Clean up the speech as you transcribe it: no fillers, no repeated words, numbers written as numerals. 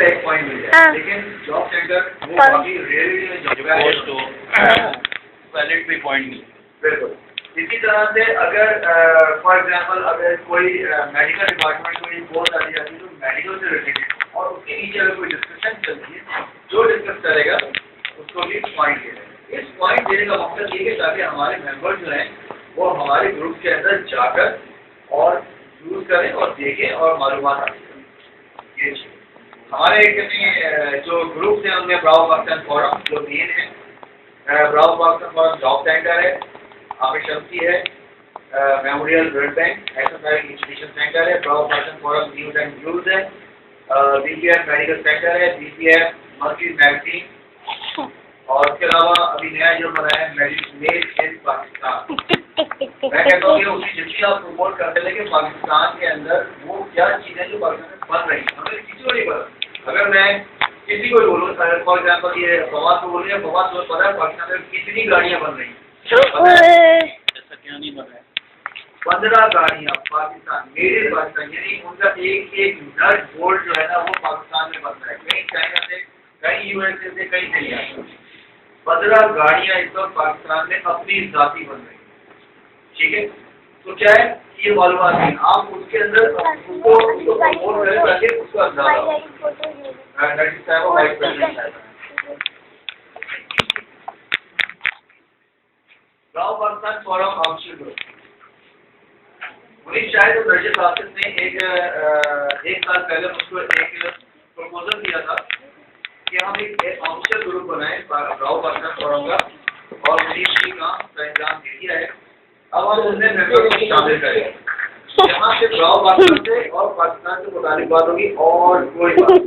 का एक पॉइंट मिल जाए, लेकिन जॉब सेंटर वो काफी रेयरली जगह है तो वैलिड भी पॉइंट नहीं। बिल्कुल इसी तरह से अगर फॉर एग्जांपल अगर कोई मेडिकल डिपार्टमेंट को रिपोर्ट डाली जाती है तो मेडिकल से रिलेटेड और उसके नीचे अगर कोई डिस्कशन चलती है जो डिस्कस करेगा उसको भी पॉइंट देना। इस पॉइंट देने का मकसद ये है ताकि हमारे मेंबर जो हैं वो हमारे ग्रुप के अंदर जाकर और यूज करें और देखें और मालूमात हासिल करें। ये हमारे जो ग्रुप हैं उनमें ब्रावो पाकिस्तान फोरम जो मेन है, Bravo Pakistan forum job centre है, आमिर शम्सी है, memorial blood bank exercise education centre है, Bravo Pakistan forum news and views है, बीपीएफ मेडिकल सेंटर है, बीपीएफ मस्जिद मैगजीन और उसके अलावा अभी नया जो बनाया है मेड इन पाकिस्तान। मैं कहता हूँ कि उसकी जितनी आप प्रमोट करते हैं कि पाकिस्तान के अंदर वो क्या चीज़ें जो पाकिस्तान में बन रही हैं हमें किसी को नहीं पता। अगर मैं किसी को बोलूँ फॉर एग्जाम्पल ये फवाद को बोलूँ फवाद को पता है पाकिस्तान में कितनी गाड़ियाँ बन रही हैं, ऐसा क्या नहीं बना है 15 गाड़ियाँ पाकिस्तान मेड इन पाकिस्तान, यानी उनका एक एक नट बोल्ट जो है ना वो पाकिस्तान में बनता है, कहीं चाइना से कहीं यूएसए से कहीं नहीं आता। 15 गाड़ियाँ इस वक्त पाकिस्तान में अपनी जाती बन रही है। ठीक है तो क्या है ये मालूमात है आप उसके अंदर उसको प्रमोट करें ताकि उसका ज़्यादा Bravo Pakistan forum official group मुझे शायद दर्जे कासिम ने एक साल पहले मुझको एक प्रपोजल दिया था कि हम एक ऑफिशियल ग्रुप बनाएं ब्रावो पाकिस्तान फोरम का और मुझे इसी काम का इंतजाम दे दिया है। अब हम उसमें मेंबर को शामिल करें, यहाँ से ब्रावो पाकिस्तान से और पाकिस्तान से मुतालिक बात होगी और कोई बात